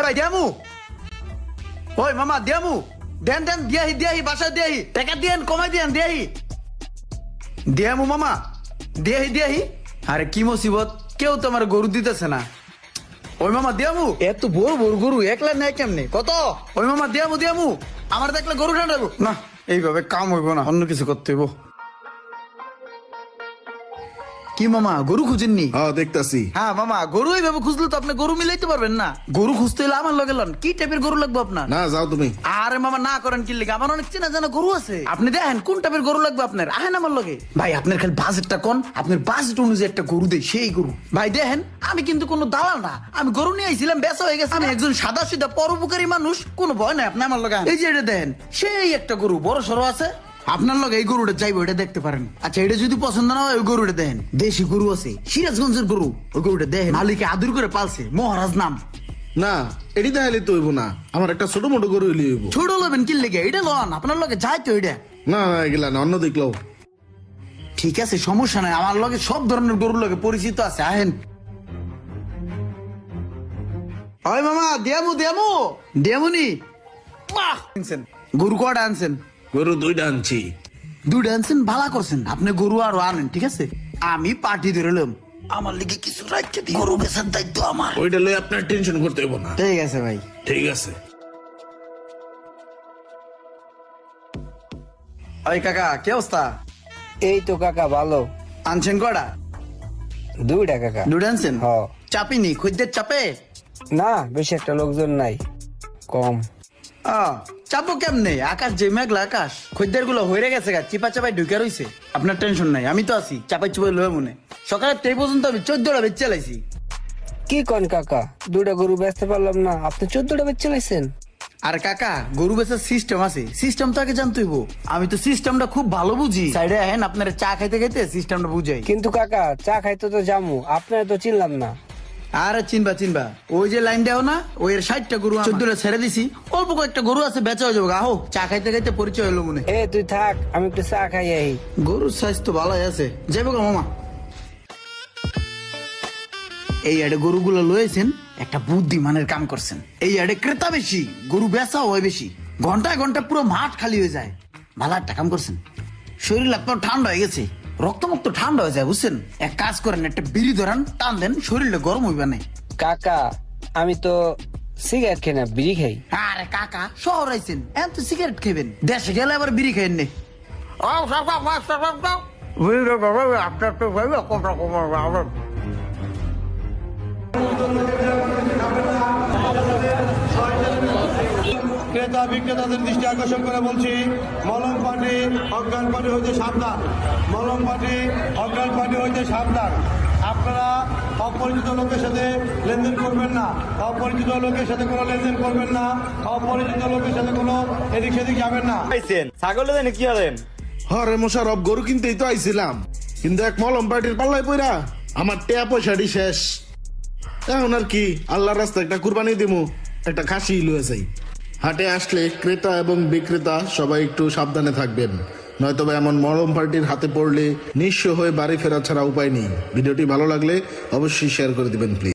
ভাই দিয়ামু ওই মামা দিয়ামু দেন দেন দিয়াহি বাসা দিয়াহি টাকা দিয়েন কমাই দিয়েন দিয়ামু মামা দিয়াহি আরে কি মুসিবত কেউ তো আমার গরু দিতেছে না ওই মামা দিয়ামু এত বড় বড় গরু একলা নেয় কেমনে কত ওই মামা দিয়ামু আমার দেখলে গরু ঠান্ডাবো না এইভাবে কাম হইব না অন্য কিছু করতে হইব কি মামা গরু খুঁজেননি? হ্যাঁ দেখতাছি। হ্যাঁ মামা গরু এইভাবে খুঁজলে তো আপনি গরু মিলাইতে পারবেন না। গরু খুঁজতে হলে আমার লগে লন। কি টাইপের গরু লাগবে আপনার? না যাও তুমি। আরে মামা না করেন কি লিখে, আমার অনেক চেনা জানা গরু আছে। আপনি দেখেন কোন টাইপের গরু লাগবে আপনার, আহেন আমার লগে। ভাই আপনার খালি বাজেটটা কোন, আপনার বাজেট অনুযায়ী একটা গরু দেই, সেই গরু। ভাই দেখেন আমি কিন্তু কোনো দালাল না, আমি গরু নিয়ে আইছিলাম, বেচা হয়ে গেছে। আমি একজন সাদা সিধা পরোপকারী মানুষ, কোনো ভয় নাই। আপনি আমার লগে এই যে এটা দেখেন, সেই একটা গরু বড় সড়ো আছে। আপনার লগে এই গরুটা চাইবো, এটা দেখতে পারেন। আচ্ছা এটা যদি পছন্দ না হয় ওই গরুটা দেখেন, দেশি গরু আছে, সিরাজগঞ্জের গরু। ওই গরুটা দেখেন, মালিকে আদর করে পালছে, মহারাজ নাম। না এটি তাহলে তো হইব না, আমার একটা ছোট মোটো গরু হইলে হইব। ছোট লবেন কি লেগে, এটা লন আপনার লগে যাই তো এটা। না না এগুলা না, অন্য দেখলো। ঠিক আছে সমস্যা নাই, আমার লগে সব ধরনের গরুর লগে পরিচিত আছে, আহেন। ওই মামা দিয়ামুনি গরু কটা আনছেন? গরু দুইটা আনছি। দুইটা আনছেন, ভালো করছেন। আপনি গরু আরো আনেন, ঠিক আছে? আমি পার্টি ধরলাম, আমার লিগে কিছু রাখতে দিন, গরু বেচার দায়িত্ব আমার। ওইটা লই আপনার টেনশন করতে হইব না। ঠিক আছে ভাই, ঠিক আছে। ওই কাকা কি অবস্থা? এই তো কাকা ভালো। আনছেন কটা? দুইটা কাকা। দুইটা আনছেন? হ। চাপিনি, খদ্দের চাপে না বেশি একটা লোকজন নাই, কম। চাপো কেমনে, আকাশ যে মেঘলা আকাশ, খদ্দের গুলো হয়ে গেছে গা, চিপা চাপাই ঢুকে রইছে। আপনার টেনশন নাই, আমি তো আছি, চাপাই চুপাই লয়ে মনে। সকালে তেই পর্যন্ত আমি 14টা বেচ চালাইছি। কি কন কাকা, দুইটা গরু বেচতে পারলাম না, আপনি 14টা বেচ চালাইছেন? আর কাকা গরু বেচার সিস্টেম আছে, সিস্টেম তো আগে জানতে হইব। আমি তো সিস্টেমটা খুব ভালো বুঝি। সাইডে আহেন, আপনার চা খাইতে খাইতে সিস্টেমটা বুঝাই। কিন্তু কাকা চা খাইতে তো জামু, আপনার তো চিনলাম না। আরে চিনবা, ওই যে লাইন দেও না, ওই এর 60টা গরু 14টা ছেড়ে দিছি, অল্প কয়েকটা গরু আছে, বেচা হয়ে যাবো। আহো চা খাইতে খাইতে পরিচয় হলো মনে। এ তুই থাক, আমি একটু চা খাই আই। গরুর স্বাস্থ্য ভালোই আছে, যাবো গা মামা। এই আড়ে গরুগুলো লয়েছেন, একটা বুদ্ধিমানের কাম করছেন। এই আড়ে ক্রেতা বেশি, গরু বেচা হয় বেশি, ঘন্টায় ঘন্টা পুরো মাঠ খালি হয়ে যায়। ভালো একটা কাম করছেন, শরীর আপনার ঠান্ডা হয়ে গেছে, রক্তমুক্ত ঠান্ডা হয়ে যায়, বুঝছেন? এক কাজ করেন, একটা বিড়ি ধরান, টান দেন, শরীরটা গরম হইবে না। কাকা আমি তো সিগারেট খাই না, বিড়ি খাই। আরে কাকা শহর আইছেন, এখন তো সিগারেট খাইবেন, দেশে গেলে আবার বিড়ি খাইন নে। ক্রেতা বিক্রেতাদের দৃষ্টি আকর্ষণ করে বলছি, মলম পার্টি অজ্ঞান পার্টি হইতে সাবধান, মলম পার্টি অজ্ঞান পার্টি হইতে সাবধান। আপনারা অপরিচিত লোকের সাথে লেনদেন করবেন না, অপরিচিত লোকের সাথে কোনো লেনদেন করবেন না, অপরিচিত লোকের সাথে কোনো এদিক সেদিক যাবেন না। ছাগল জানি কি হলেন? হরে মোশারফ, গরু কিনতেই তো আইছিলাম, কিন্তু এক মলম পার্টির পাল্লায় পইরা আমার টেয়া পয়সাটি শেষ। এখন আর কি, আল্লাহর রাস্তায় একটা কুরবানি দিমু, একটা খাসি লুয়ে যাই। হাটে আসলে ক্রেতা এবং বিক্রেতা সবাই একটু সাবধানে থাকবেন, নয়তো এমন মলম পার্টির হাতে পড়লে নিঃস্ব হয়ে বাড়ি ফেরা ছাড়া উপায় নেই। ভিডিওটি ভালো লাগলে অবশ্যই শেয়ার করে দিবেন প্লিজ।